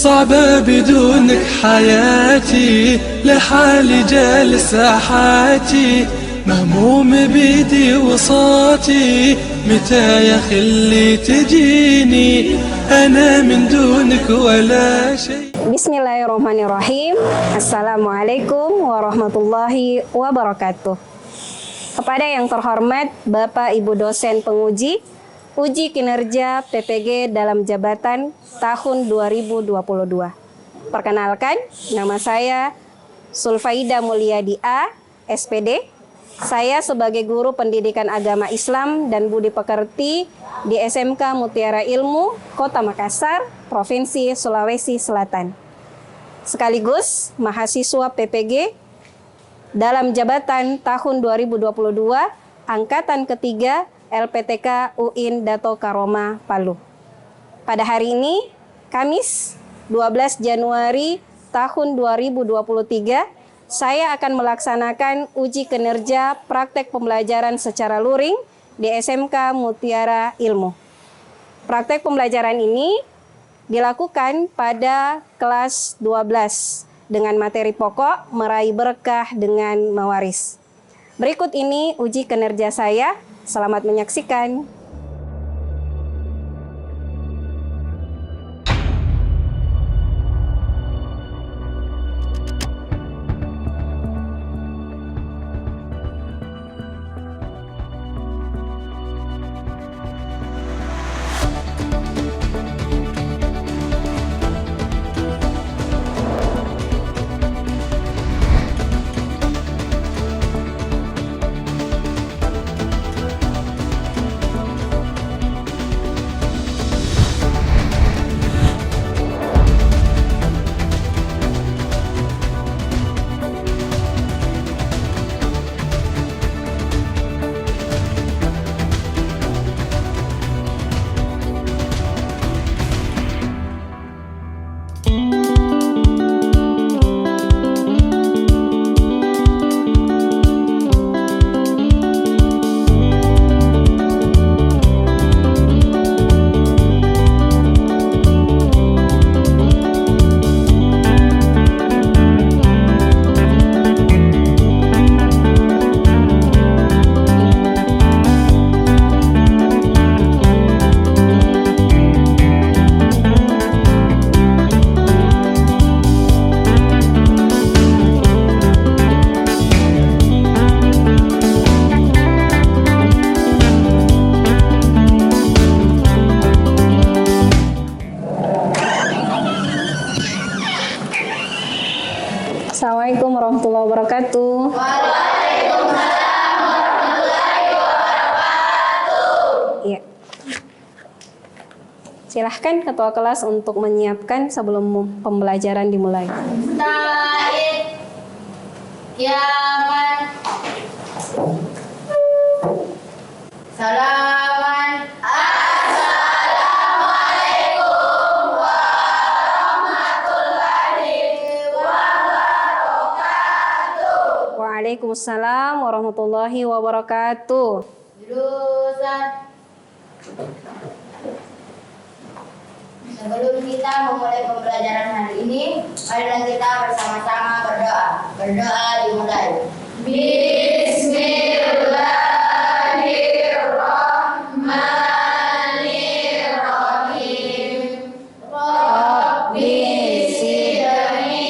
صعبة بدونك حياتي، لحالي جالس حياتي، مهموم بيدي وصاتي، متى يا خلي تجيني، أنا من دونك ولا شيء. Bismillahirrahmanirrahim. Assalamualaikum warahmatullahi wabarakatuh. Kepada yang terhormat Bapak Ibu dosen penguji uji kinerja PPG dalam jabatan tahun 2022. Perkenalkan, nama saya Sulfaida Mulyadi A, SPD. Saya sebagai guru pendidikan agama Islam dan budi pekerti di SMK Mutiara Ilmu, Kota Makassar, Provinsi Sulawesi Selatan. Sekaligus mahasiswa PPG dalam jabatan tahun 2022, angkatan ketiga LPTK UIN Dato Karoma Palu. Pada hari ini, Kamis 12 Januari tahun 2023, saya akan melaksanakan uji kinerja praktek pembelajaran secara luring di SMK Mutiara Ilmu. Praktek pembelajaran ini dilakukan pada kelas 12 dengan materi pokok meraih berkah dengan mewaris. Berikut ini uji kinerja saya. Selamat menyaksikan. Assalamualaikum warahmatullahi wabarakatuh. Waalaikumsalam warahmatullahi wabarakatuh. Iya. Silahkan ketua kelas untuk menyiapkan sebelum pembelajaran dimulai. Taib, Yaman, Salaman. Assalamualaikum warahmatullahi wabarakatuh. Waalaikumsalam warahmatullahi wabarakatuh. Jurusan. Sebelum kita memulai pembelajaran hari ini, marilah kita bersama-sama berdoa. Berdoa dimulai. Bismillahirrahmanirrahim. Rabbi zidni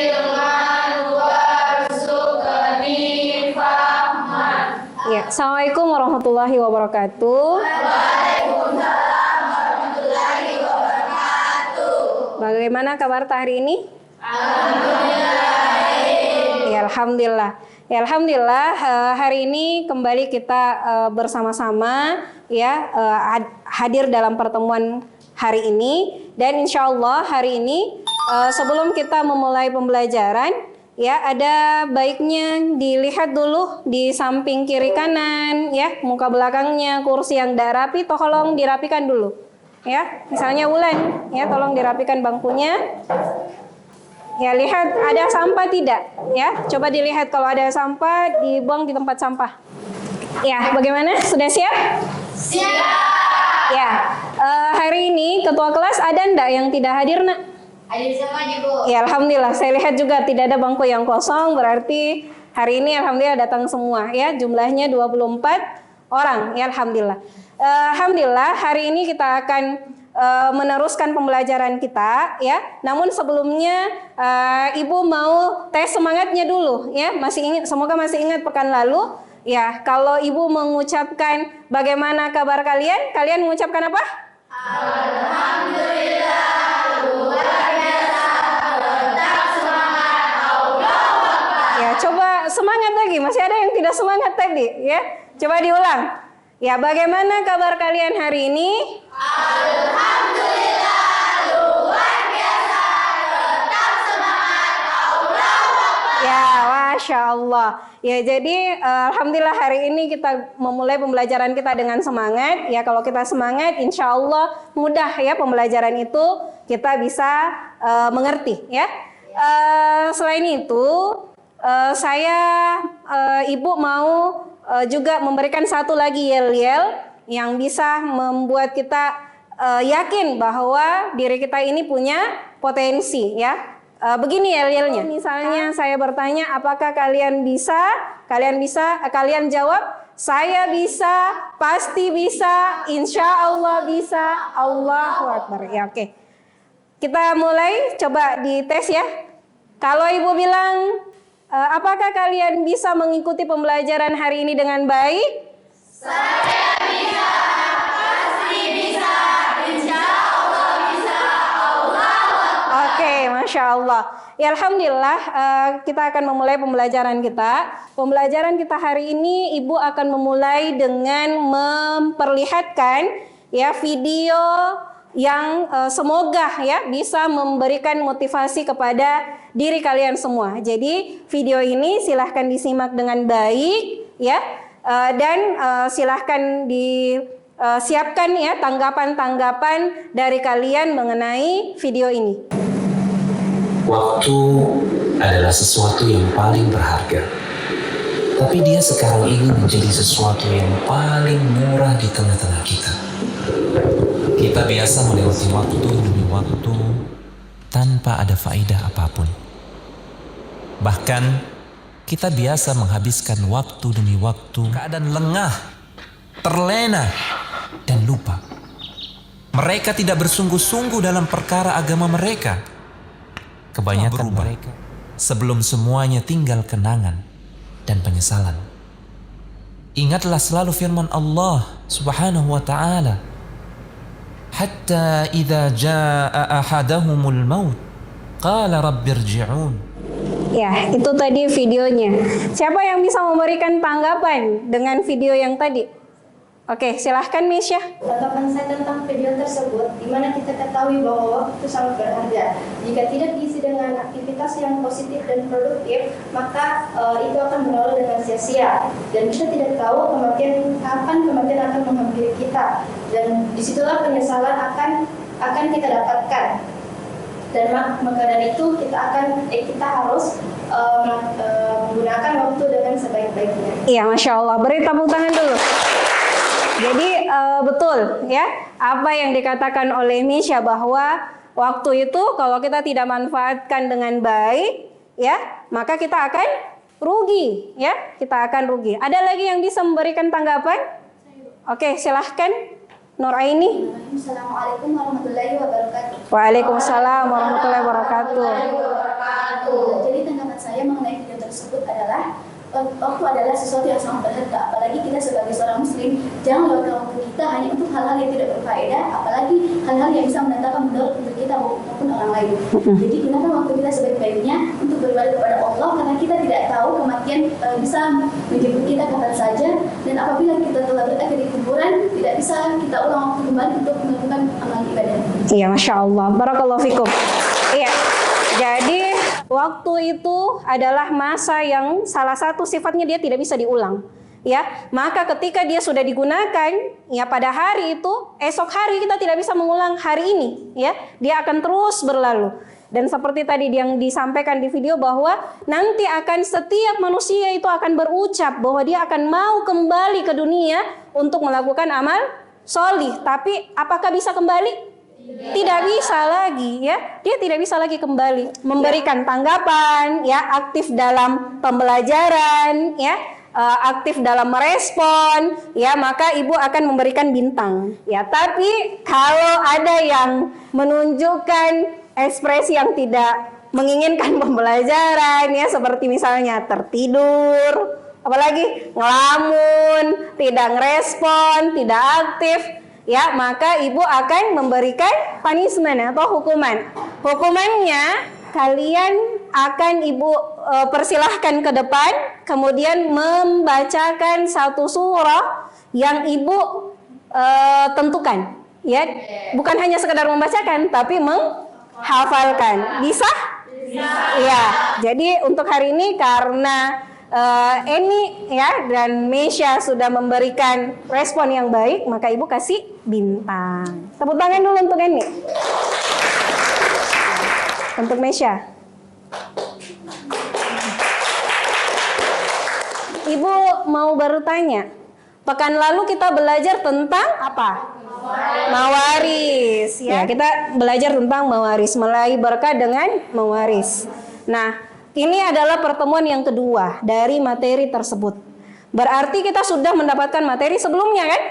ilman warzuqni fahman. Ya, Assalamualaikum warahmatullahi wabarakatuh. Waalaikumsalam warahmatullahi wabarakatuh. Bagaimana kabar hari ini? Ya, Alhamdulillah. Ya, Alhamdulillah hari ini kembali kita bersama-sama ya hadir dalam pertemuan hari ini, dan insya Allah hari ini sebelum kita memulai pembelajaran ya ada baiknya dilihat dulu di samping kiri kanan ya, muka belakangnya, kursi yang tidak rapi tolong dirapikan dulu ya. Misalnya Wulan ya, tolong dirapikan bangkunya. Ya, lihat ada sampah tidak ya, coba dilihat kalau ada sampah dibuang di tempat sampah ya. Bagaimana, sudah siap? Siap. Ya, hari ini ketua kelas ada ndak yang tidak hadir nak? Hadir semua Ibu. Ya, alhamdulillah. Saya lihat juga tidak ada bangku yang kosong, berarti hari ini alhamdulillah datang semua ya. Jumlahnya 24 orang. Ya, alhamdulillah. Alhamdulillah hari ini kita akan meneruskan pembelajaran kita ya. Namun sebelumnya Ibu mau tes semangatnya dulu ya. Semoga masih ingat pekan lalu ya. Kalau Ibu mengucapkan bagaimana kabar kalian? Kalian mengucapkan apa? Alhamdulillah luar biasa. Tetap semangat. Allah Akbar. Ya, coba semangat lagi. Masih ada yang tidak semangat tadi ya. Coba diulang. Ya, bagaimana kabar kalian hari ini? Alhamdulillah luar biasa. Tetap semangat. Allah Akbar. Ya, Masya Allah. Ya, jadi alhamdulillah hari ini kita memulai pembelajaran kita dengan semangat. Ya, kalau kita semangat, insya Allah mudah ya pembelajaran itu kita bisa mengerti. Ya. Selain itu, Ibu mau juga memberikan satu lagi yel-yel yang bisa membuat kita yakin bahwa diri kita ini punya potensi ya. Begini yel-yelnya. Misalnya saya bertanya, apakah kalian bisa? Kalian jawab, saya bisa, pasti bisa, insya Allah bisa, Allahu Akbar. Ya, oke. Kita mulai, coba dites ya. Kalau Ibu bilang, apakah kalian bisa mengikuti pembelajaran hari ini dengan baik? Saya bisa, pasti bisa, insya Allah bisa, Allah Akbar. Oke, Masya Allah. Ya, alhamdulillah kita akan memulai pembelajaran kita. Pembelajaran kita hari ini Ibu akan memulai dengan memperlihatkan ya video yang semoga ya bisa memberikan motivasi kepada diri kalian semua. Jadi video ini silahkan disimak dengan baik ya, dan silahkan disiapkan ya tanggapan-tanggapan dari kalian mengenai video ini. Waktu adalah sesuatu yang paling berharga. Tapi dia sekarang ingin menjadi sesuatu yang paling murah di tengah-tengah kita. Kita biasa melewati waktu demi waktu tanpa ada faedah apapun. Bahkan kita biasa menghabiskan waktu demi waktu keadaan lengah, terlena, dan lupa. Mereka tidak bersungguh-sungguh dalam perkara agama mereka. Kebanyakan mereka sebelum semuanya tinggal kenangan dan penyesalan. Ingatlah selalu firman Allah Subhanahu wa ta'ala, hatta idza jaa ahadahumul maut qala rabbirji'un. Ya, itu tadi videonya. Siapa yang bisa memberikan tanggapan dengan video yang tadi? Oke, silahkan Misha. Tanggapan saya tentang video tersebut, di mana kita ketahui bahwa waktu itu sangat berharga. Jika tidak diisi dengan aktivitas yang positif dan produktif, maka itu akan berlalu dengan sia-sia. Dan kita tidak tahu kapan kematian akan menghampiri kita. Dan disitulah penyesalan akan kita dapatkan. Dan maka dari itu kita harus menggunakan waktu dengan sebaik-baiknya. Iya, Masya Allah. Beri tepuk tangan dulu. Jadi betul ya apa yang dikatakan oleh Misha bahwa waktu itu kalau kita tidak manfaatkan dengan baik ya maka kita akan rugi ya, kita akan rugi. Ada lagi yang bisa memberikan tanggapan? Oke, silahkan Nur Aini. Assalamualaikum warahmatullahi wabarakatuh. Waalaikumsalam warahmatullahi wabarakatuh. Jadi tanggapan saya mengenai video tersebut adalah waktu adalah sesuatu yang sangat berharga, apalagi kita sebagai seorang muslim jangan lupakan waktu kita hanya untuk hal-hal yang tidak berfaedah, apalagi hal-hal yang bisa mendatangkan mudarat untuk kita maupun orang lain. Jadi gunakan waktu kita sebaik-baiknya untuk beribadah kepada Allah, karena kita tidak tahu kematian bisa menjemput kita kapan saja, dan apabila kita telah berakhir di kuburan tidak bisa kita ulang waktu kembali untuk melakukan amal ibadah. Iya, Masya Allah. Barakallahu fikum. Iya, jadi waktu itu adalah masa yang salah satu sifatnya dia tidak bisa diulang. Ya, maka ketika dia sudah digunakan, ya pada hari itu, esok hari kita tidak bisa mengulang hari ini. Ya, dia akan terus berlalu. Dan seperti tadi yang disampaikan di video bahwa nanti akan setiap manusia itu akan berucap bahwa dia akan mau kembali ke dunia untuk melakukan amal solih. Tapi apakah bisa kembali? Tidak bisa lagi ya, dia tidak bisa lagi kembali memberikan tanggapan ya, aktif dalam pembelajaran ya, aktif dalam merespon ya, maka ibu akan memberikan bintang ya. Tapi kalau ada yang menunjukkan ekspresi yang tidak menginginkan pembelajaran ya, seperti misalnya tertidur, apalagi ngelamun, tidak ngerespon, tidak aktif ya, maka ibu akan memberikan punishment atau hukuman. Hukumannya kalian akan ibu persilahkan ke depan, kemudian membacakan satu surah yang ibu tentukan ya, bukan hanya sekedar membacakan tapi menghafalkan. Bisa? Ya, jadi untuk hari ini karena Eni ya dan Mesya sudah memberikan respon yang baik, maka ibu kasih bintang. Tepuk tangan dulu untuk Eni. Untuk Mesya. Ibu mau baru tanya, pekan lalu kita belajar tentang apa? Mawaris ya, kita belajar tentang mawaris, meraih berkah dengan mawaris. Nah, ini adalah pertemuan yang kedua dari materi tersebut. Berarti kita sudah mendapatkan materi sebelumnya kan?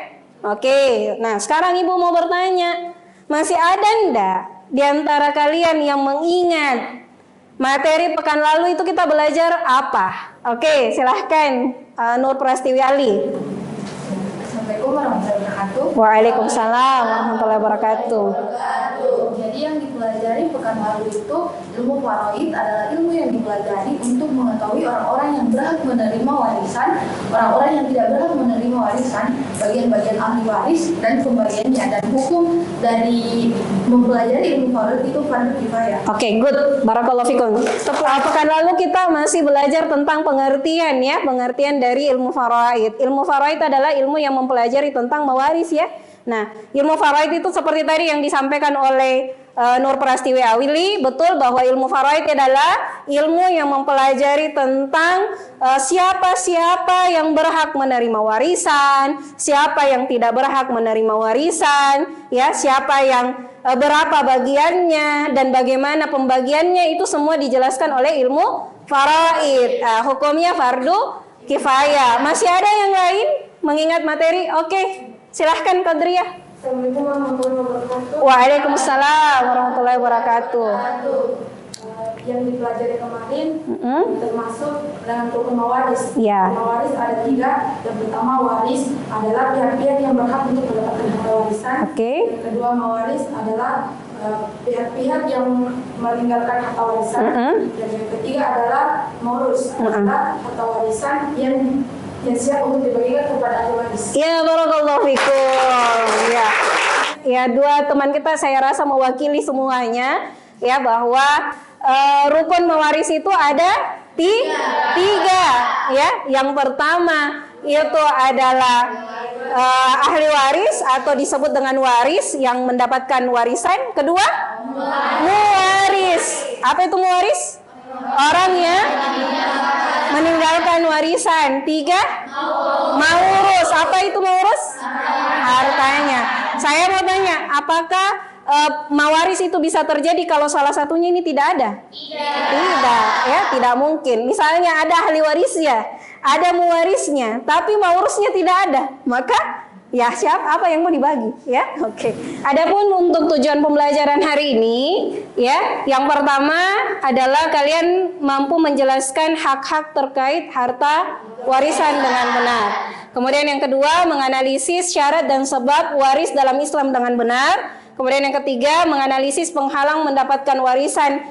Oke, nah sekarang ibu mau bertanya, masih ada enggak di antara kalian yang mengingat materi pekan lalu itu kita belajar apa? Oke, silahkan Nur Prastiwi Ali. Assalamualaikum warahmatullahi wabarakatuh. Waalaikumsalam warahmatullahi wabarakatuh. Jadi yang dipelajari pekan lalu itu ilmu faraid adalah ilmu yang dipelajari untuk mengetahui orang-orang yang berhak menerima warisan, orang-orang yang tidak berhak menerima warisan, bagian-bagian ahli waris dan pembagiannya, dan hukum dari mempelajari ilmu faraid itu fardu kifayah. Oke, good. Barakallahu fikum. Pekan lalu kita masih belajar tentang pengertian ya, pengertian dari ilmu faraid. Ilmu faraid adalah ilmu yang mempelajari tentang mewaris ya. Nah, ilmu faraid itu seperti tadi yang disampaikan oleh Nur Prastiwi Awili, betul bahwa ilmu faraid adalah ilmu yang mempelajari tentang siapa-siapa yang berhak menerima warisan, siapa yang tidak berhak menerima warisan, ya, siapa yang berapa bagiannya dan bagaimana pembagiannya, itu semua dijelaskan oleh ilmu faraid. Hukumnya fardu kifayah. Masih ada yang lain mengingat materi? Oke, silahkan Qadriyah. Assalamualaikum warahmatullahi wabarakatuh. Waalaikumsalam warahmatullahi wabarakatuh. Yang dipelajari kemarin termasuk dengan rukun mawaris. Ya. Mawaris ada 3. Yang pertama, waris adalah pihak-pihak yang berhak untuk mendapatkan harta warisan. Oke. Yang kedua, mawaris adalah pihak-pihak yang meninggalkan harta warisan. Dan yang ketiga adalah maurus, adalah harta warisan yang siap untuk dibagikan kepada ahli waris. Ya, barakallahu fikum. Ya. Ya, dua teman kita saya rasa mewakili semuanya ya, bahwa rukun mewaris itu ada tiga ya. Yang pertama itu adalah ahli waris atau disebut dengan waris yang mendapatkan warisan. Kedua, muwaris. Apa itu muwaris? Orang yang meninggalkan warisan. 3, maurus. Apa itu maurus? Hartanya. Saya mau tanya, apakah mawaris itu bisa terjadi kalau salah satunya ini tidak ada? Tidak, ya, tidak mungkin. Misalnya ada ahli warisnya, ada mewarisnya, tapi maurusnya tidak ada, maka ya apa yang mau dibagi, ya? Oke. Adapun untuk tujuan pembelajaran hari ini, ya, yang pertama adalah kalian mampu menjelaskan hak-hak terkait harta warisan dengan benar. Kemudian yang kedua, menganalisis syarat dan sebab waris dalam Islam dengan benar. Kemudian yang ketiga, menganalisis penghalang mendapatkan warisan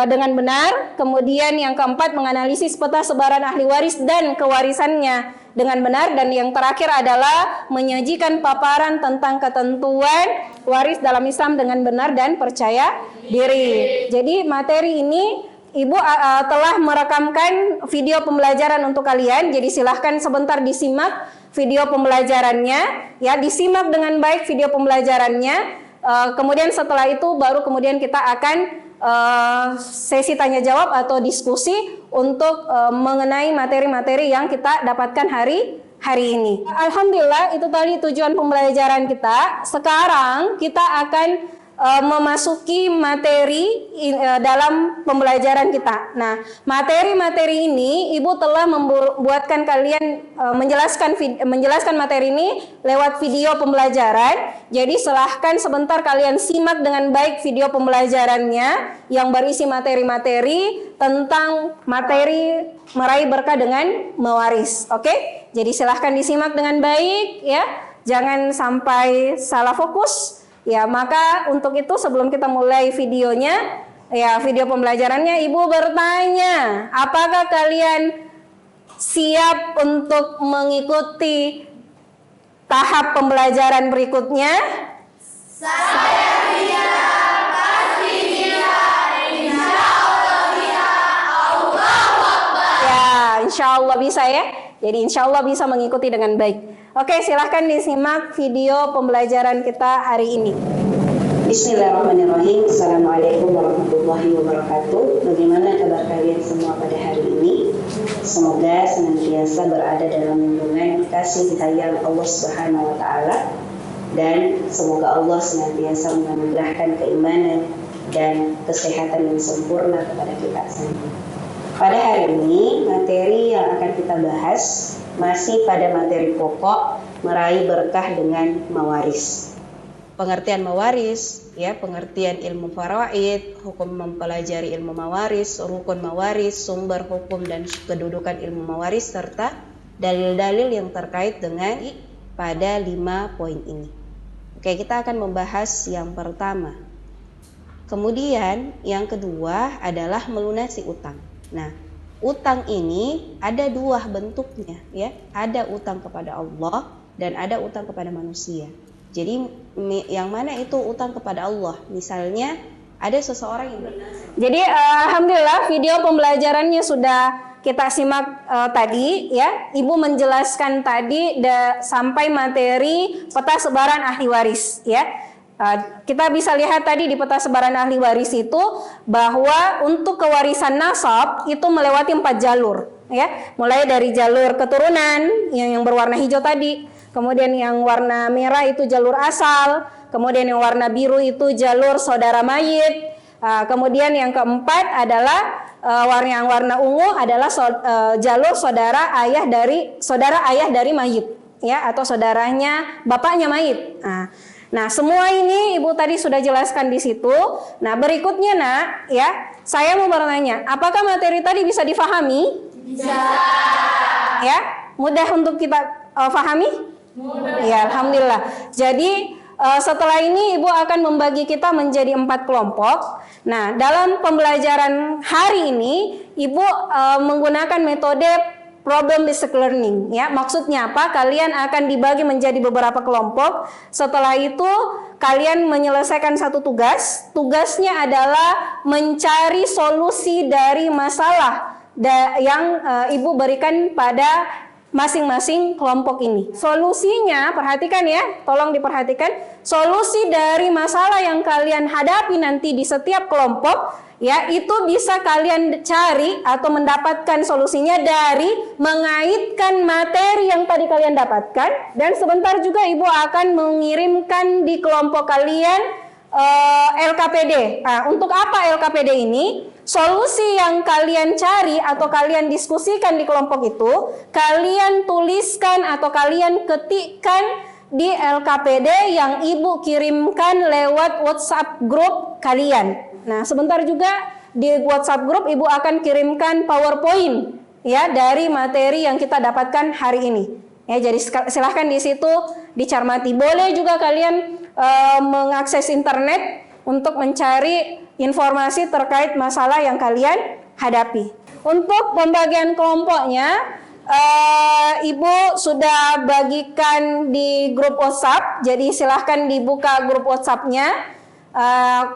dengan benar. Kemudian yang keempat, menganalisis peta sebaran ahli waris dan kewarisannya dengan benar. Dan yang terakhir adalah menyajikan paparan tentang ketentuan waris dalam Islam dengan benar dan percaya diri. Jadi materi ini Ibu telah merekamkan video pembelajaran untuk kalian. Jadi silahkan sebentar disimak video pembelajarannya, ya, disimak dengan baik video pembelajarannya. Kemudian setelah itu baru kemudian kita akan sesi tanya jawab atau diskusi untuk mengenai materi-materi yang kita dapatkan hari hari ini. Alhamdulillah itu tadi tujuan pembelajaran kita. Sekarang kita akan memasuki materi dalam pembelajaran kita. Nah, materi-materi ini Ibu telah membuatkan kalian menjelaskan materi ini lewat video pembelajaran. Jadi silahkan sebentar kalian simak dengan baik video pembelajarannya yang berisi materi-materi tentang materi meraih berkah dengan mewaris. Oke? Jadi silahkan disimak dengan baik ya. Jangan sampai salah fokus. Ya, maka untuk itu sebelum kita mulai videonya, ya video pembelajarannya, Ibu bertanya, apakah kalian siap untuk mengikuti tahap pembelajaran berikutnya? Saya siap, pasti siap, insya Allah bisa, Allahu Akbar. Ya, insya Allah bisa ya. Jadi insya Allah bisa mengikuti dengan baik. Oke, silahkan disimak video pembelajaran kita hari ini. Bismillahirrahmanirrahim. Assalamualaikum warahmatullahi wabarakatuh. Bagaimana kabar kalian semua pada hari ini? Semoga senantiasa berada dalam lindungan kasih sayang Allah Subhanahu wa taala, dan semoga Allah senantiasa menganugerahkan keimanan dan kesehatan yang sempurna kepada kita semua. Pada hari ini, materi yang akan kita bahas masih pada materi pokok meraih berkah dengan mawaris. Pengertian mawaris, ya, pengertian ilmu faraid, hukum mempelajari ilmu mawaris, rukun mawaris, sumber hukum dan kedudukan ilmu mawaris, serta dalil-dalil yang terkait dengan pada 5 poin ini. Oke, kita akan membahas yang pertama. Kemudian yang kedua adalah melunasi utang. Nah, utang ini ada 2 bentuknya, ya. Ada utang kepada Allah dan ada utang kepada manusia. Jadi yang mana itu utang kepada Allah? Misalnya ada seseorang yang Jadi alhamdulillah video pembelajarannya sudah kita simak tadi ya. Ibu menjelaskan tadi sampai materi peta sebaran ahli waris ya. Kita bisa lihat tadi di peta sebaran ahli waris itu bahwa untuk kewarisan nasab itu melewati 4 jalur ya. Mulai dari jalur keturunan yang berwarna hijau tadi, kemudian yang warna merah itu jalur asal, kemudian yang warna biru itu jalur saudara mayit, kemudian yang keempat adalah yang warna ungu adalah jalur saudara ayah dari mayit ya, atau saudaranya bapaknya mayit. Nah, semua ini Ibu tadi sudah jelaskan di situ. Nah, berikutnya Nak, ya, saya mau bertanya, apakah materi tadi bisa difahami? Bisa. Ya, mudah untuk kita pahami? Mudah. Ya, alhamdulillah. Jadi setelah ini Ibu akan membagi kita menjadi 4 kelompok. Nah, dalam pembelajaran hari ini Ibu menggunakan metode problem based learning ya. Maksudnya apa? Kalian akan dibagi menjadi beberapa kelompok. Setelah itu kalian menyelesaikan satu tugas. Tugasnya adalah mencari solusi dari masalah yang Ibu berikan pada masing-masing kelompok ini. Solusinya, perhatikan ya, tolong diperhatikan. Solusi dari masalah yang kalian hadapi nanti di setiap kelompok ya, itu bisa kalian cari atau mendapatkan solusinya dari mengaitkan materi yang tadi kalian dapatkan. Dan sebentar juga Ibu akan mengirimkan di kelompok kalian LKPD. Nah, untuk apa LKPD ini? Solusi yang kalian cari atau kalian diskusikan di kelompok itu, kalian tuliskan atau kalian ketikkan di LKPD yang Ibu kirimkan lewat WhatsApp grup kalian. Nah, sebentar juga di WhatsApp grup Ibu akan kirimkan PowerPoint ya dari materi yang kita dapatkan hari ini. Ya, jadi silahkan di situ dicermati. Boleh juga kalian mengakses internet untuk mencari informasi terkait masalah yang kalian hadapi. Untuk pembagian kelompoknya, Ibu sudah bagikan di grup WhatsApp. Jadi silahkan dibuka grup WhatsApp-nya.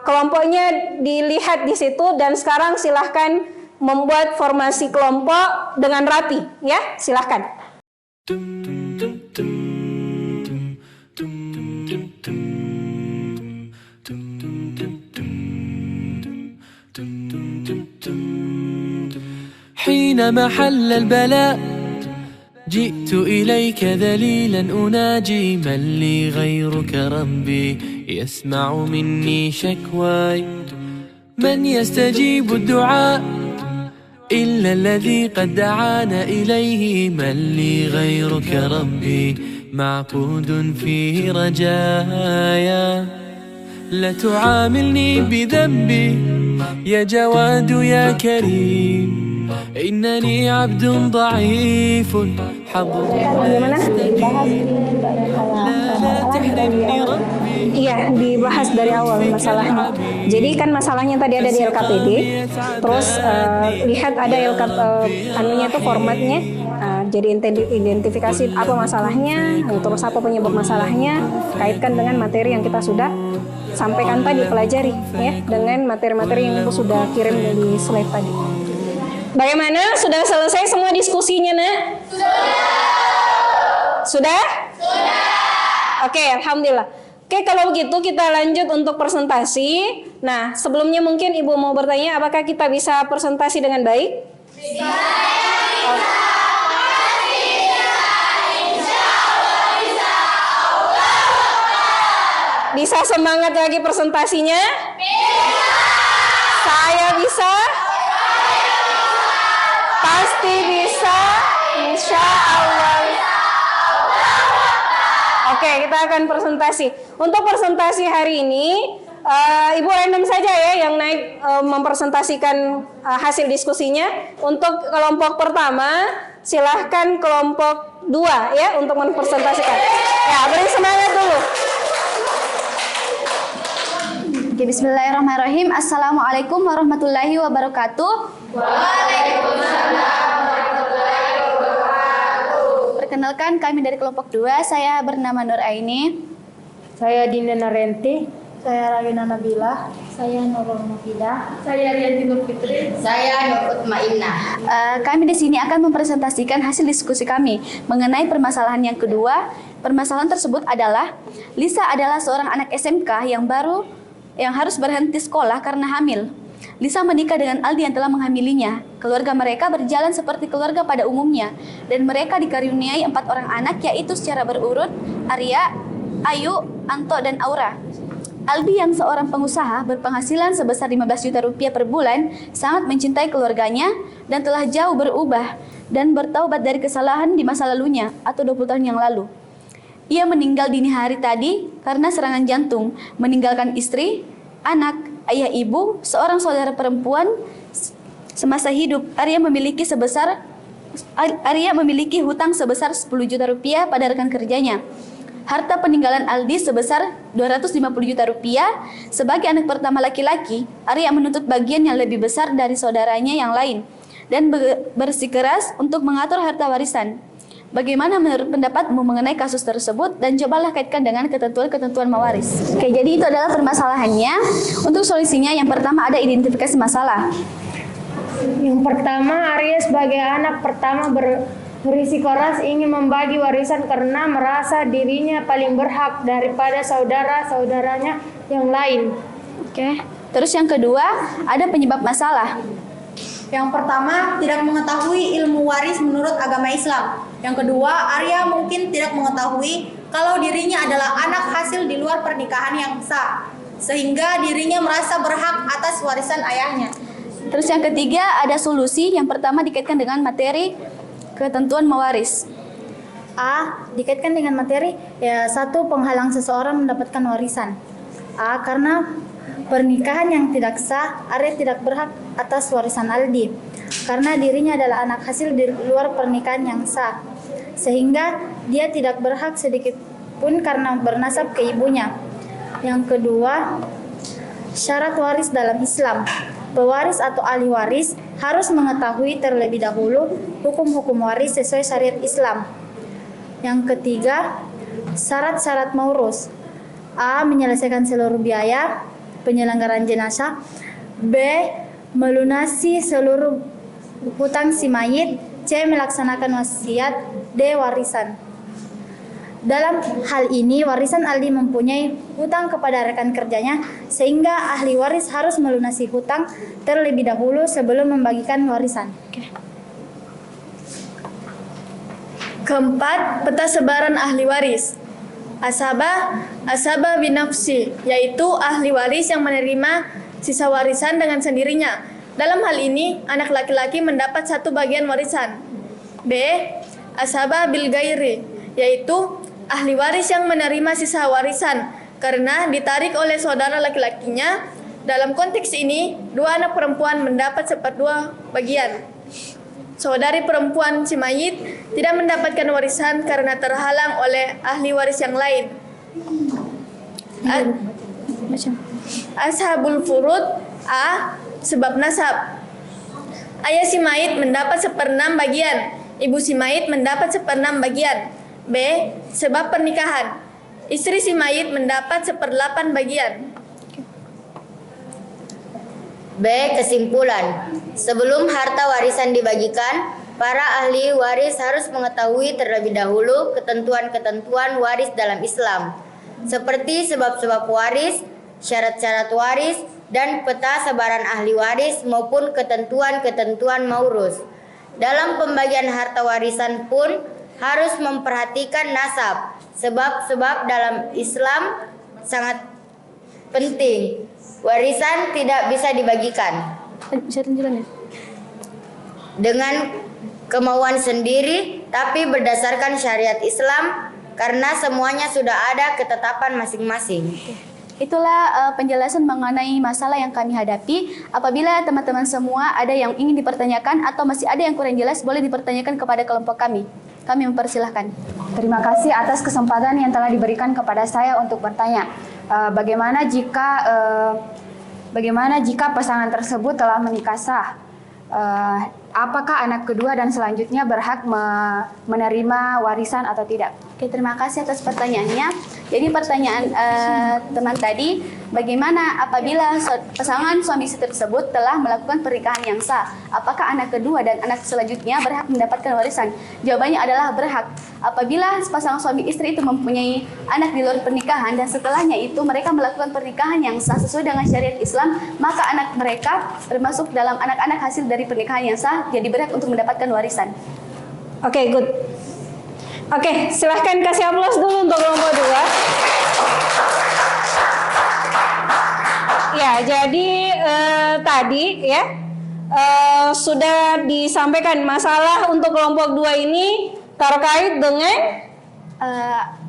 Kelompoknya dilihat di situ, dan sekarang silahkan membuat formasi kelompok dengan rapi ya, silahkan. حين محل البلاء جئت إليك ذليلا أناجي من لي غيرك ربي يسمع مني شكواي من يستجيب الدعاء إلا الذي قد دعانا إليه من لي غيرك ربي معقود فيه رجايا لا تعاملني بذنبي يا جواد يا كريم إنني عبد ضعيف حظي لا يستجيب لا تحرمني ربي. Iya, dibahas dari awal masalahnya. Jadi kan masalahnya tadi ada di LKPD, terus lihat ada anunya tuh formatnya, jadi identifikasi apa masalahnya, terus apa penyebab masalahnya, kaitkan dengan materi yang kita sudah sampaikan tadi, pelajari ya, dengan materi-materi yang Ibu sudah kirim di slide tadi. Bagaimana? Sudah selesai semua diskusinya, Nak? Sudah? Oke, alhamdulillah. Oke, kalau begitu kita lanjut untuk presentasi. Nah, sebelumnya mungkin Ibu mau bertanya, apakah kita bisa presentasi dengan baik? Bisa. Bisa semangat lagi presentasinya? Bisa. Saya bisa? Pasti bisa. Insya Allah. Oke, kita akan presentasi. Untuk presentasi hari ini, Ibu random saja ya yang naik mempresentasikan hasil diskusinya. Untuk kelompok pertama, silahkan kelompok 2 ya untuk mempresentasikan. Ya, beri semangat dulu. Oke, bismillahirrahmanirrahim. Assalamualaikum warahmatullahi wabarakatuh. Waalaikumsalam. Perkenalkan, kami dari kelompok 2. Saya bernama Nur Aini. Saya Dinda Narenti. Saya Rayuna Nabila. Saya Nurul Mufidah. Saya Rianti Nur Fitri. Saya Nur Utmainah. Kami di sini akan mempresentasikan hasil diskusi kami mengenai permasalahan yang kedua. Permasalahan tersebut adalah Lisa adalah seorang anak SMK yang harus berhenti sekolah karena hamil. Lisa menikah dengan Aldi yang telah menghamilinya. Keluarga mereka berjalan seperti keluarga pada umumnya, dan mereka dikaruniai 4 orang anak, yaitu secara berurut Arya, Ayu, Anto, dan Aura. Aldi yang seorang pengusaha berpenghasilan sebesar 15 juta rupiah per bulan sangat mencintai keluarganya dan telah jauh berubah dan bertaubat dari kesalahan di masa lalunya atau 20 tahun yang lalu. Ia meninggal dini hari tadi karena serangan jantung, meninggalkan istri, anak, ayah, ibu, seorang saudara perempuan. Semasa hidup, Arya memiliki hutang sebesar 10 juta rupiah pada rekan kerjanya. Harta peninggalan Aldi sebesar 250 juta rupiah. Sebagai anak pertama laki-laki, Arya menuntut bagian yang lebih besar dari saudaranya yang lain dan bersikeras untuk mengatur harta warisan. Bagaimana menurut pendapatmu mengenai kasus tersebut, dan cobalah kaitkan dengan ketentuan-ketentuan mewaris. Oke, jadi itu adalah permasalahannya. Untuk solusinya, yang pertama ada identifikasi masalah. Yang pertama, Arya sebagai anak pertama berisiko keras ingin membagi warisan karena merasa dirinya paling berhak daripada saudara-saudaranya yang lain. Oke. Terus yang kedua, ada penyebab masalah. Yang pertama, tidak mengetahui ilmu waris menurut agama Islam. Yang kedua, Arya mungkin tidak mengetahui kalau dirinya adalah anak hasil di luar pernikahan yang sah, sehingga dirinya merasa berhak atas warisan ayahnya. Terus yang ketiga, ada solusi. Yang pertama dikaitkan dengan materi ketentuan mewaris. A. Dikaitkan dengan materi, satu, penghalang seseorang mendapatkan warisan. A. Karena pernikahan yang tidak sah, Arya tidak berhak atas warisan Aldi karena dirinya adalah anak hasil di luar pernikahan yang sah, sehingga dia tidak berhak sedikit pun karena bernasab ke ibunya. Yang kedua, syarat waris dalam Islam. Pewaris atau ahli waris harus mengetahui terlebih dahulu hukum-hukum waris sesuai syariat Islam. Yang ketiga, syarat-syarat maurus. A. Menyelesaikan seluruh biaya penyelenggaraan jenazah. B. Melunasi seluruh hutang si mayit. C. Melaksanakan wasiat. D. Warisan. Dalam hal ini, warisan Aldi mempunyai hutang kepada rekan kerjanya, sehingga ahli waris harus melunasi hutang terlebih dahulu sebelum membagikan warisan. Keempat, peta sebaran ahli waris. Asabah binafsi, yaitu ahli waris yang menerima sisa warisan dengan sendirinya. Dalam hal ini, anak laki-laki mendapat 1 bagian warisan. B. Asabah bil gairi, yaitu ahli waris yang menerima sisa warisan karena ditarik oleh saudara laki-lakinya. Dalam konteks ini, 2 anak perempuan mendapat 1/2 bagian. Saudari perempuan si mayit tidak mendapatkan warisan karena terhalang oleh ahli waris yang lain. Ashabul furud. A. Sebab nasab. Ayah si mayit mendapat 1/6 bagian. Ibu si mayit mendapat 1/6 bagian. B. Sebab pernikahan. Istri si mayit mendapat 1/8 bagian. B. Kesimpulan. Sebelum harta warisan dibagikan, para ahli waris harus mengetahui terlebih dahulu ketentuan-ketentuan waris dalam Islam, seperti sebab-sebab waris, syarat-syarat waris, dan peta sebaran ahli waris maupun ketentuan-ketentuan maurus. Dalam pembagian harta warisan pun harus memperhatikan nasab. Sebab-sebab dalam Islam sangat penting. Warisan tidak bisa dibagikan dengan kemauan sendiri, tapi berdasarkan syariat Islam, karena semuanya sudah ada ketetapan masing-masing. Itulah penjelasan mengenai masalah yang kami hadapi. Apabila teman-teman semua ada yang ingin dipertanyakan atau masih ada yang kurang jelas, boleh dipertanyakan kepada kelompok kami. Kami mempersilahkan. Terima kasih atas kesempatan yang telah diberikan kepada saya untuk bertanya. Bagaimana jika pasangan tersebut telah menikah sah? Apakah anak kedua dan selanjutnya berhak menerima warisan atau tidak? Oke, terima kasih atas pertanyaannya. Jadi pertanyaan teman tadi, bagaimana apabila pasangan suami istri tersebut telah melakukan pernikahan yang sah, apakah anak kedua dan anak selanjutnya berhak mendapatkan warisan? Jawabannya adalah berhak. Apabila pasangan suami istri itu mempunyai anak di luar pernikahan dan setelahnya itu mereka melakukan pernikahan yang sah sesuai dengan syariat Islam, maka anak mereka termasuk dalam anak-anak hasil dari pernikahan yang sah, jadi berhak untuk mendapatkan warisan. Oke, good. Oke, silahkan kasih aplaus dulu untuk kelompok 2. Ya, jadi tadi ya sudah disampaikan masalah untuk kelompok 2 ini terkait dengan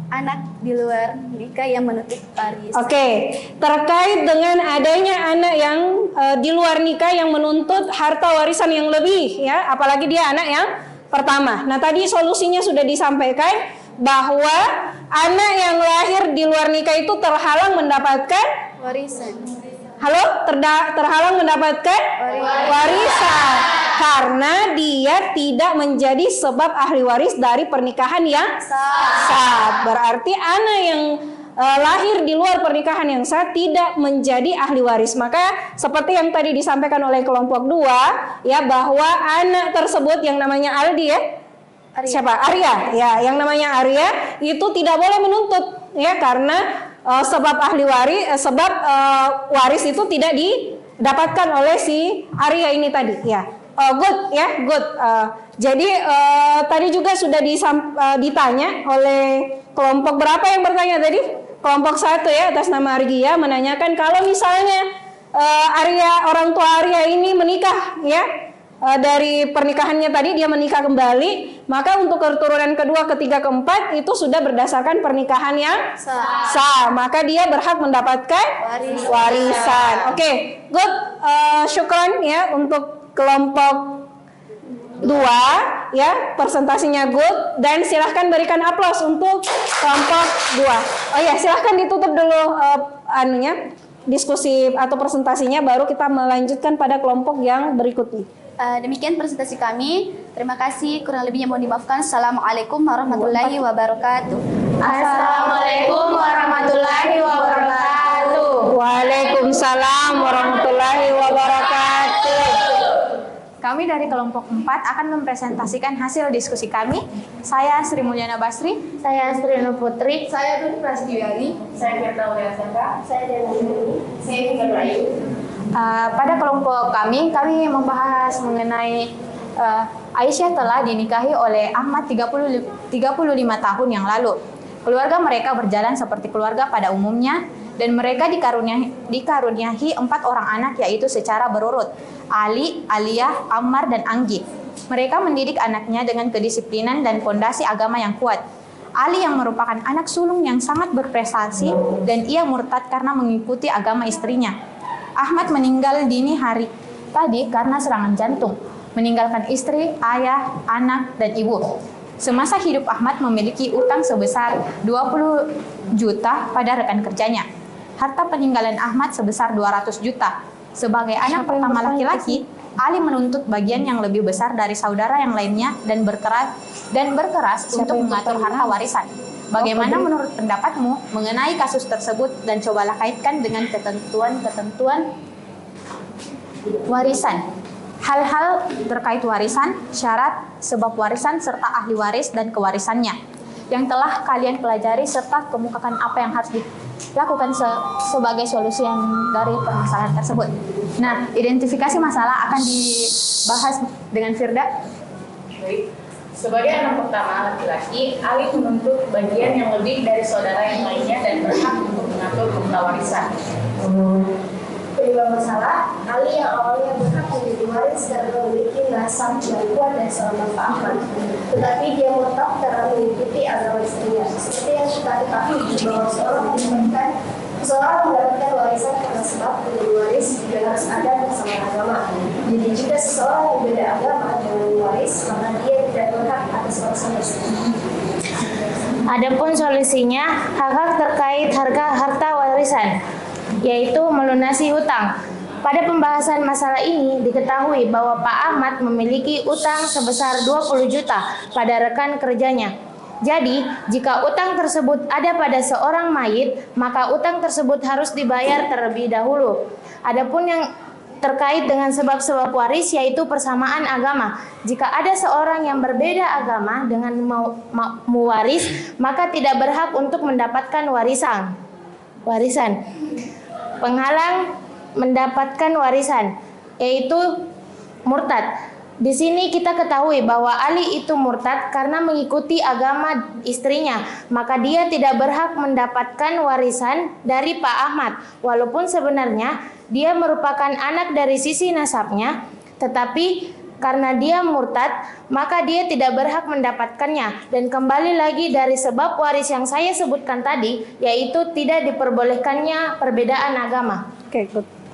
anak di luar nikah yang menuntut waris. Oke, terkait dengan adanya anak yang di luar nikah yang menuntut harta warisan yang lebih, ya, apalagi dia anak yang pertama. Nah, tadi solusinya sudah disampaikan bahwa anak yang lahir di luar nikah itu terhalang mendapatkan Warisan. terhalang mendapatkan warisan karena dia tidak menjadi sebab ahli waris dari pernikahan yang sah. Berarti anak yang lahir di luar pernikahan yang sah tidak menjadi ahli waris. Maka seperti yang tadi disampaikan oleh kelompok 2 ya, bahwa anak tersebut yang namanya Aldi ya, Arya ya, yang namanya Arya itu tidak boleh menuntut ya, karena sebab ahli waris waris itu tidak didapatkan oleh si Arya ini tadi ya. Good ya, good. Jadi tadi juga sudah ditanya oleh kelompok berapa yang bertanya tadi? Kelompok 1 ya, atas nama Argia menanyakan kalau misalnya orang tua Arya ini menikah ya, dari pernikahannya tadi dia menikah kembali, maka untuk keturunan kedua, ketiga, keempat itu sudah berdasarkan pernikahan yang sah, maka dia berhak mendapatkan warisan. Oke, good. Syukran ya untuk kelompok 2 ya, presentasinya good, dan silahkan berikan aplaus untuk kelompok 2. Oh ya, silahkan ditutup dulu diskusi atau presentasinya, baru kita melanjutkan pada kelompok yang berikutnya. Demikian presentasi kami. Terima kasih, kurang lebihnya mohon dimaafkan. Assalamualaikum warahmatullahi wabarakatuh. Assalamualaikum warahmatullahi wabarakatuh. Waalaikumsalam warahmatullahi wabarakatuh. Kami dari kelompok 4 akan mempresentasikan hasil diskusi kami. Saya Sri Mulyana Basri. Saya Sri Nur Putri. Saya Dwi Prasetyoani. Saya Firda Wulandari. Saya Dewi. Saya Fikar Rayu. Pada kelompok kami membahas mengenai Aisyah telah dinikahi oleh Ahmad 35 tahun yang lalu. Keluarga mereka berjalan seperti keluarga pada umumnya, dan mereka dikaruniai 4 orang anak, yaitu secara berurut: Ali, Aliyah, Ammar, dan Anggi. Mereka mendidik anaknya dengan kedisiplinan dan fondasi agama yang kuat. Ali yang merupakan anak sulung yang sangat berprestasi, dan ia murtad karena mengikuti agama istrinya. Ahmad meninggal dini hari tadi karena serangan jantung, meninggalkan istri, ayah, anak, dan ibu. Semasa hidup Ahmad memiliki utang sebesar 20 juta pada rekan kerjanya. Harta peninggalan Ahmad sebesar 200 juta. Sebagai anak pertama laki-laki, Ali menuntut bagian yang lebih besar dari saudara yang lainnya dan berkeras untuk mengatur harta warisan. Bagaimana menurut pendapatmu mengenai kasus tersebut, dan cobalah kaitkan dengan ketentuan-ketentuan warisan. Hal-hal terkait warisan, syarat, sebab warisan, serta ahli waris dan kewarisannya yang telah kalian pelajari, serta kemukakan apa yang harus dilakukan sebagai solusi yang dari permasalahan tersebut. Nah, identifikasi masalah akan dibahas dengan Firda. Baik. Sebagai anak pertama laki-laki, Ali menuntut bagian yang lebih dari saudara yang lainnya dan berhak untuk mengatur jumlah warisan. Penyebab masalah, Ali yang awalnya berhak menjadi waris karena memiliki nasab yang kuat dari seorang Bapak Ahmad, tetapi dia murtad karena mengikuti agama istrinya. Seperti yang kita ketahui bahwa seorang mendapatkan warisan karena sebab menjadi waris juga harus ada bersama agama. Jadi jika seseorang yang beda agama dengan waris, maka dia tidak berhak atas warisan tersebut. Adapun solusinya, hak-hak terkait harta warisan, yaitu melunasi hutang. Pada pembahasan masalah ini diketahui bahwa Pak Ahmad memiliki utang sebesar 20 juta pada rekan kerjanya. Jadi, jika utang tersebut ada pada seorang mayit, maka utang tersebut harus dibayar terlebih dahulu. Adapun yang terkait dengan sebab-sebab waris, yaitu persamaan agama. Jika ada seorang yang berbeda agama dengan mewaris, maka tidak berhak untuk mendapatkan warisan. Penghalang mendapatkan warisan, yaitu murtad. Di sini kita ketahui bahwa Ali itu murtad karena mengikuti agama istrinya, maka dia tidak berhak mendapatkan warisan dari Pak Ahmad. Walaupun sebenarnya dia merupakan anak dari sisi nasabnya, tetapi karena dia murtad, maka dia tidak berhak mendapatkannya. Dan kembali lagi dari sebab waris yang saya sebutkan tadi, yaitu tidak diperbolehkannya perbedaan agama.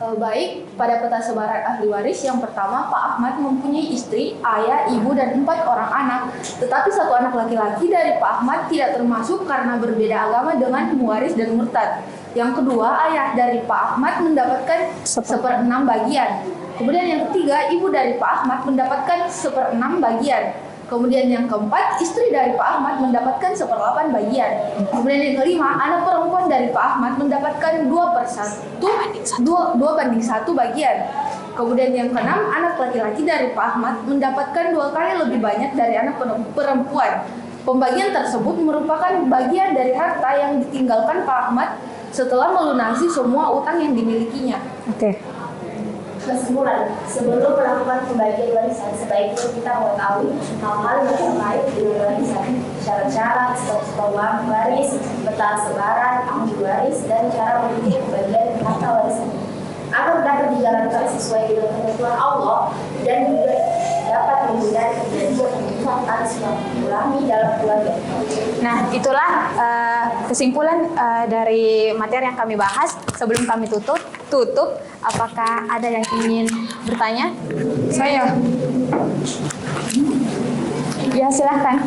Baik, pada peta sebaran ahli waris yang pertama, Pak Ahmad mempunyai istri, ayah, ibu, dan 4 orang anak. Tetapi 1 anak laki-laki dari Pak Ahmad tidak termasuk karena berbeda agama dengan muwaris dan murtad. Yang kedua, ayah dari Pak Ahmad mendapatkan 1/6 bagian. Kemudian yang ketiga, ibu dari Pak Ahmad mendapatkan 1/6 bagian. Kemudian yang keempat, istri dari Pak Ahmad mendapatkan 1/8 bagian. Kemudian yang kelima, anak perempuan dari Pak Ahmad mendapatkan 2/1 bagian. Kemudian yang keenam, anak laki-laki dari Pak Ahmad mendapatkan 2 kali lebih banyak dari anak perempuan. Pembagian tersebut merupakan bagian dari harta yang ditinggalkan Pak Ahmad setelah melunasi semua utang yang dimilikinya. Kesimpulan, sebelum melakukan pembagian warisan, sebaiknya kita mengetahui hal-hal yang terkait dengan warisan, syarat-syarat, skop waris, peta sebaran, ahli waris, dan cara memilih bagian harta warisan, agar dapat dijalankan sesuai dengan ketentuan Allah dan juga dapat menghindari kejadian harus mengulangi dalam keluarga. Nah, itulah kesimpulan dari materi yang kami bahas. Sebelum kami tutup, apakah ada yang ingin bertanya? Saya. Ya, silahkan.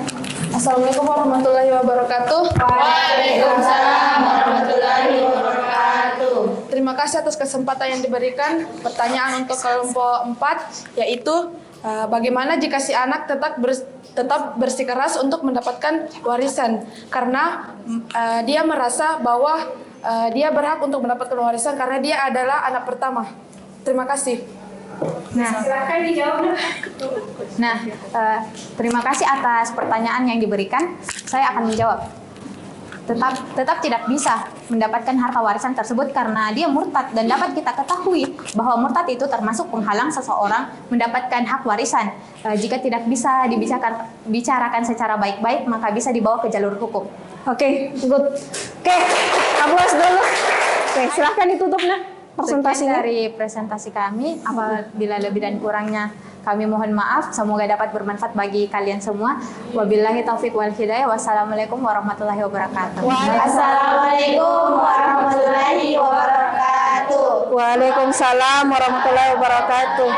Assalamualaikum warahmatullahi wabarakatuh. Waalaikumsalam warahmatullahi wabarakatuh. Terima kasih atas kesempatan yang diberikan. Pertanyaan untuk kelompok 4 yaitu bagaimana jika si anak tetap bersikeras untuk mendapatkan warisan karena dia merasa bahwa dia berhak untuk mendapatkan warisan karena dia adalah anak pertama. Terima kasih. Silakan dijawab. Terima kasih atas pertanyaan yang diberikan. Saya akan menjawab. Tetap tidak bisa mendapatkan harta warisan tersebut karena dia murtad, dan dapat kita ketahui bahwa murtad itu termasuk penghalang seseorang mendapatkan hak warisan. Jika tidak bisa dibicarakan secara baik-baik, maka bisa dibawa ke jalur hukum. Oke, good. Oke, Abuas dulu. Oke, silahkan ditutup presentasinya. Sekian dari presentasi kami. Apabila lebih dan kurangnya kami mohon maaf. Semoga dapat bermanfaat bagi kalian semua. Wabillahi taufiq wal hidayah. Wassalamualaikum warahmatullahi wabarakatuh. Assalamualaikum warahmatullahi wabarakatuh. Waalaikumsalam warahmatullahi wabarakatuh.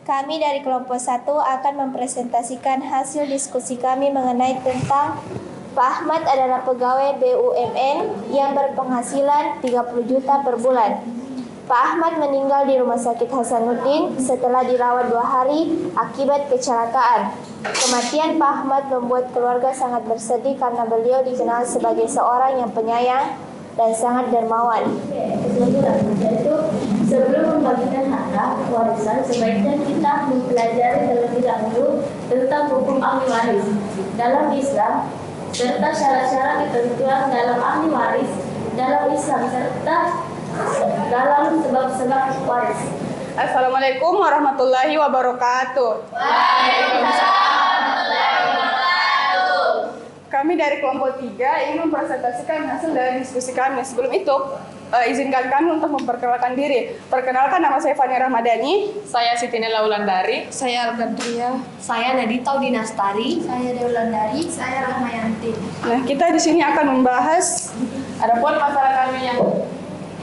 Kami dari kelompok 1 akan mempresentasikan hasil diskusi kami mengenai tentang Pak Ahmad adalah pegawai BUMN yang berpenghasilan 30 juta per bulan. Pak Ahmad meninggal di Rumah Sakit Hasanuddin setelah dirawat 2 hari akibat kecelakaan. Kematian Pak Ahmad membuat keluarga sangat bersedih karena beliau dikenal sebagai seorang yang penyayang dan sangat dermawan. Yaitu sebelum membagikan harta warisan, sebaiknya kita mempelajari terlebih dahulu tentang hukum ahli waris dalam Islam, serta syarat-syarat ketentuan dalam ahli waris dalam Islam, serta dalam sebab-sebab waris. Assalamualaikum warahmatullahi wabarakatuh. Kami dari kelompok 3 ingin mempresentasikan hasil dari diskusi kami. Sebelum itu, izinkan kami untuk memperkenalkan diri. Perkenalkan, nama saya Fani Rahmadani. Saya Siti Nela Wulandari. Saya Al-Qadriyah. Saya Nadita Dinastari. Saya Deulandari. Saya Rahmayanti. Nah, kita di sini akan membahas Adapun masalah kami yang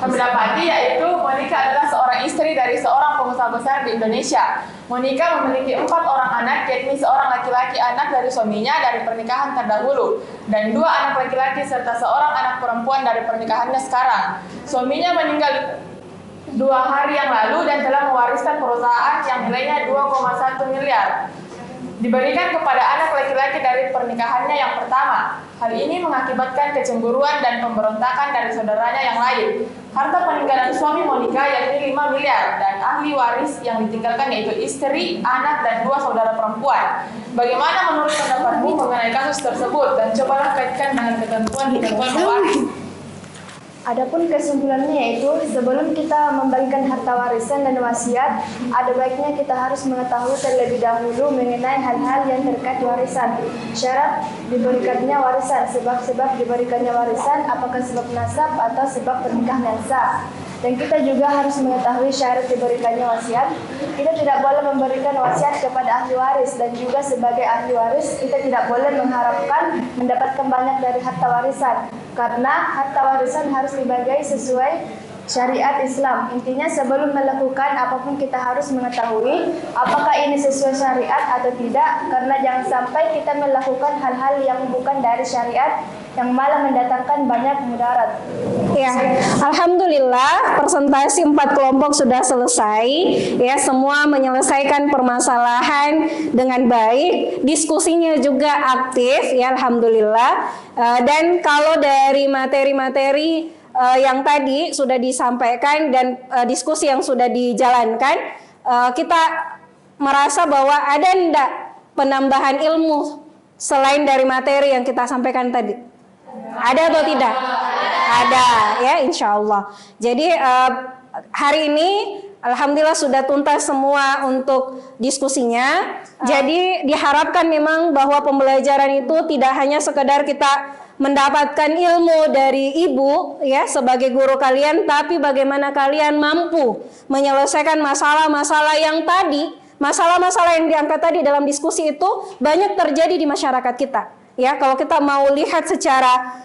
kami dapati yaitu Monika adalah seorang istri dari seorang pengusaha besar di Indonesia. Monika memiliki 4 orang anak, yakni seorang laki-laki anak dari suaminya dari pernikahan terdahulu dan 2 anak laki-laki serta seorang anak perempuan dari pernikahannya sekarang. Suaminya meninggal 2 hari yang lalu dan telah mewariskan perusahaan yang nilainya 2,1 miliar. Diberikan kepada anak laki-laki dari pernikahannya yang pertama. Hal ini mengakibatkan kecemburuan dan pemberontakan dari saudaranya yang lain. Harta peninggalan suami Monika yakni 5 miliar dan ahli waris yang ditinggalkan yaitu istri, anak, dan 2 saudara perempuan. Bagaimana menurut pendapatmu mengenai kasus tersebut dan cobalah kaitkan dengan ketentuan mewaris. Adapun kesimpulannya yaitu sebelum kita membagikan harta warisan dan wasiat, ada baiknya kita harus mengetahui terlebih dahulu mengenai hal-hal yang terkait warisan. Syarat diberikannya warisan, sebab-sebab diberikannya warisan, apakah sebab nasab atau sebab pernikahan yang sah. Dan kita juga harus mengetahui syarat diberikannya wasiat. Kita tidak boleh memberikan wasiat kepada ahli waris, dan juga sebagai ahli waris kita tidak boleh mengharapkan mendapatkan banyak dari harta warisan, karena harta warisan harus dibagi sesuai syariat Islam. Intinya sebelum melakukan apapun kita harus mengetahui apakah ini sesuai syariat atau tidak, karena jangan sampai kita melakukan hal-hal yang bukan dari syariat yang malah mendatangkan banyak mudarat. Ya, alhamdulillah presentasi 4 kelompok sudah selesai. Ya, semua menyelesaikan permasalahan dengan baik. Diskusinya juga aktif. Ya, alhamdulillah. Dan kalau dari materi-materi yang tadi sudah disampaikan dan diskusi yang sudah dijalankan, kita merasa bahwa ada enggak penambahan ilmu selain dari materi yang kita sampaikan tadi? Ada atau tidak? Ada, ya, insya Allah. Jadi hari ini alhamdulillah sudah tuntas semua untuk diskusinya. Jadi diharapkan memang bahwa pembelajaran itu tidak hanya sekedar kita mendapatkan ilmu dari ibu ya sebagai guru kalian, tapi bagaimana kalian mampu menyelesaikan masalah-masalah yang tadi, masalah-masalah yang diangkat tadi dalam diskusi itu banyak terjadi di masyarakat kita. Ya, kalau kita mau lihat secara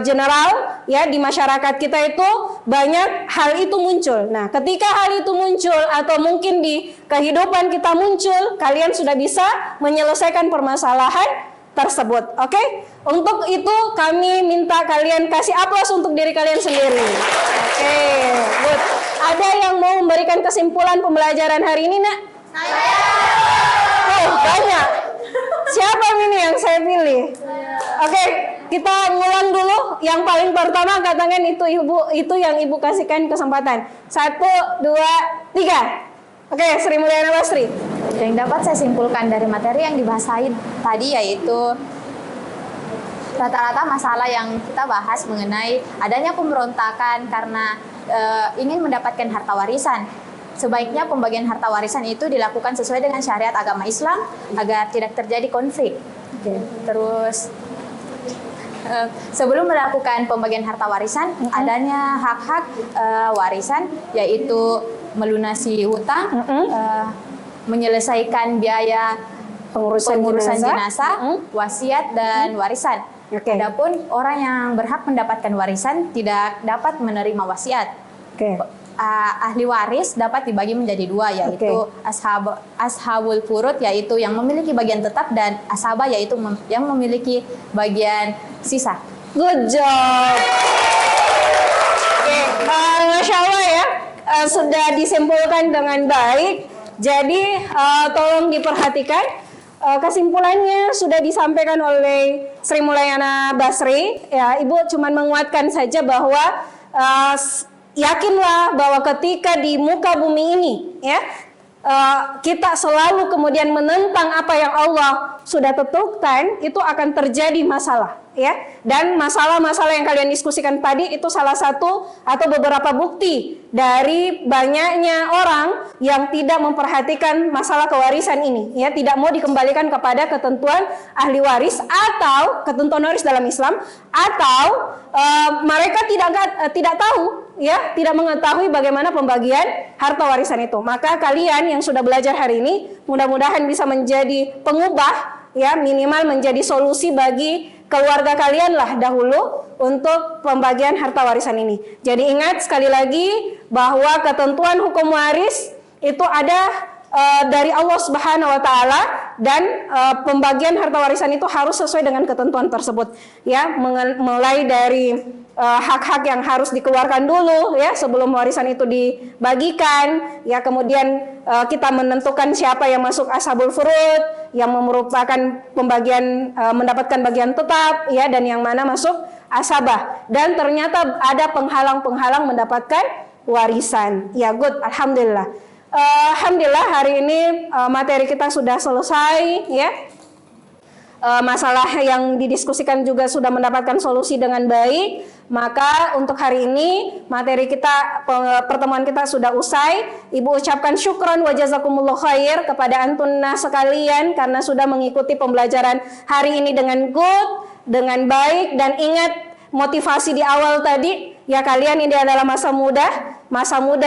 general ya di masyarakat kita itu banyak hal itu muncul. Nah, ketika hal itu muncul atau mungkin di kehidupan kita muncul, kalian sudah bisa menyelesaikan permasalahan tersebut. Oke? Untuk itu kami minta kalian kasih aplaus untuk diri kalian sendiri. Oke, good. Ada yang mau memberikan kesimpulan pembelajaran hari ini, Nak? Saya. Oh, banyak. Siapa ini yang saya pilih? Oke, kita ngulang dulu. Yang paling pertama angkat tangan itu yang ibu kasihkan kesempatan. 1, 2, 3. Oke, Sri Mulyana Basri. Yang dapat saya simpulkan dari materi yang dibahas tadi yaitu rata-rata masalah yang kita bahas mengenai adanya pemberontakan karena ingin mendapatkan harta warisan. Sebaiknya pembagian harta warisan itu dilakukan sesuai dengan syariat agama Islam agar tidak terjadi konflik. Terus sebelum melakukan pembagian harta warisan, adanya hak-hak warisan, yaitu melunasi hutang, menyelesaikan biaya pengurusan jenazah, wasiat dan warisan. Adapun orang yang berhak mendapatkan warisan tidak dapat menerima wasiat. Ahli waris dapat dibagi menjadi dua, yaitu ashabul furud, yaitu yang memiliki bagian tetap, dan asabah, yaitu yang memiliki bagian sisa. Good job. Masya Allah ya, sudah disimpulkan dengan baik. Jadi tolong diperhatikan, kesimpulannya sudah disampaikan oleh Sri Mulyana Basri. Ya, Ibu cuma menguatkan saja bahwa yakinlah bahwa ketika di muka bumi ini, ya, kita selalu kemudian menentang apa yang Allah sudah tentukan, itu akan terjadi masalah, ya. Dan masalah-masalah yang kalian diskusikan tadi itu salah satu atau beberapa bukti dari banyaknya orang yang tidak memperhatikan masalah kewarisan ini, ya, tidak mau dikembalikan kepada ketentuan ahli waris atau ketentuan waris dalam Islam, atau mereka tidak tahu, ya, tidak mengetahui bagaimana pembagian harta warisan itu. Maka kalian yang sudah belajar hari ini mudah-mudahan bisa menjadi pengubah, ya, minimal menjadi solusi bagi keluarga kalian lah dahulu untuk pembagian harta warisan ini. Jadi ingat sekali lagi bahwa ketentuan hukum waris itu ada dari Allah Subhanahu wa taala, dan pembagian harta warisan itu harus sesuai dengan ketentuan tersebut, ya, mulai dari hak-hak yang harus dikeluarkan dulu, ya, sebelum warisan itu dibagikan, ya, kemudian kita menentukan siapa yang masuk ashabul furud, yang merupakan pembagian mendapatkan bagian tetap, ya, dan yang mana masuk asabah, dan ternyata ada penghalang-penghalang mendapatkan warisan. Ya, good, alhamdulillah. Alhamdulillah hari ini materi kita sudah selesai, ya. Masalah yang didiskusikan juga sudah mendapatkan solusi dengan baik. Maka untuk hari ini materi kita, pertemuan kita sudah usai. Ibu ucapkan syukron wa jazakumullah khair kepada antunna sekalian karena sudah mengikuti pembelajaran hari ini dengan good, dengan baik. Dan ingat motivasi di awal tadi, ya, kalian ini adalah masa muda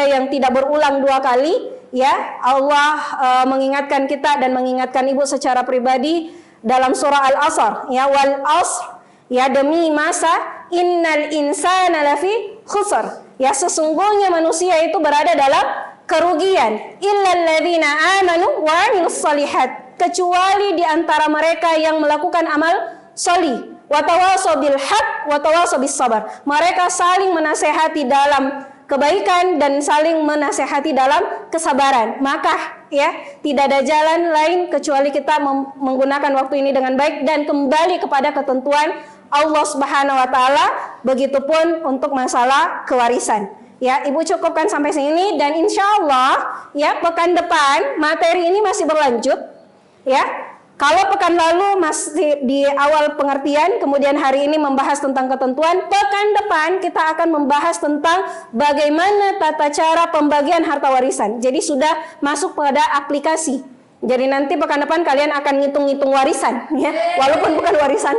yang tidak berulang dua kali, ya. Allah mengingatkan kita dan mengingatkan ibu secara pribadi dalam surah Al-Asr, ya, wal asr, ya, demi masa, innal insana lafi khusr, ya, sesungguhnya manusia itu berada dalam kerugian, illal ladzina amanu wa amilus shalihat, kecuali di antara mereka yang melakukan amal sholih, wa tawashaw bil haq wa tawashaw bis sabar, mereka saling menasehati dalam kebaikan dan saling menasehati dalam kesabaran. Maka, ya, tidak ada jalan lain kecuali kita menggunakan waktu ini dengan baik dan kembali kepada ketentuan Allah Subhanahu wa taala. Begitupun untuk masalah kewarisan. Ya, Ibu cukupkan sampai sini, dan insya Allah, ya, pekan depan materi ini masih berlanjut, ya. Kalau pekan lalu masih di awal pengertian, kemudian hari ini membahas tentang ketentuan, pekan depan kita akan membahas tentang bagaimana tata cara pembagian harta warisan. Jadi sudah masuk pada aplikasi. Jadi nanti pekan depan kalian akan ngitung-ngitung warisan, ya, walaupun bukan warisan,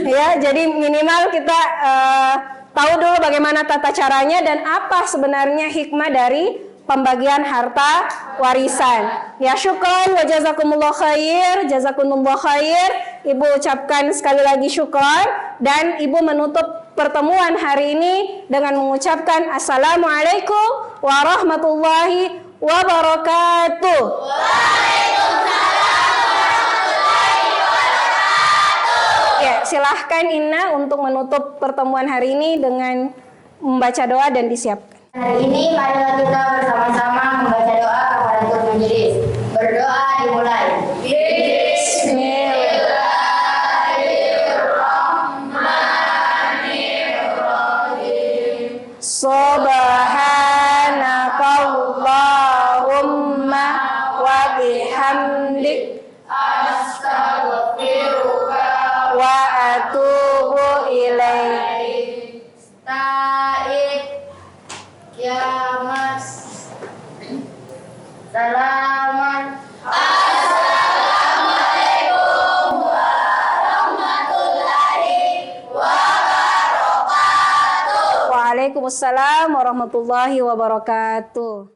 ya. Jadi minimal kita tahu dulu bagaimana tata caranya dan apa sebenarnya hikmah dari pembagian harta warisan. Ya, syukran wa jazakumullah khair, jazakumullah khair. Ibu ucapkan sekali lagi syukran, dan Ibu menutup pertemuan hari ini dengan mengucapkan assalamualaikum warahmatullahi wabarakatuh. Ya, silahkan Inna untuk menutup pertemuan hari ini dengan membaca doa dan disiapkan. Hari ini marilah kita bersama-sama membaca doa kafaratul majelis. Berdoa dimulai. Bismillahirrahmanirrahim. Subhanakallahumma wa bihamdik, astaghfiruka wa atubu Taib. Ya Mas. Salaman. Assalamualaikum warahmatullahi wabarakatuh. Waalaikumsalam warahmatullahi wabarakatuh.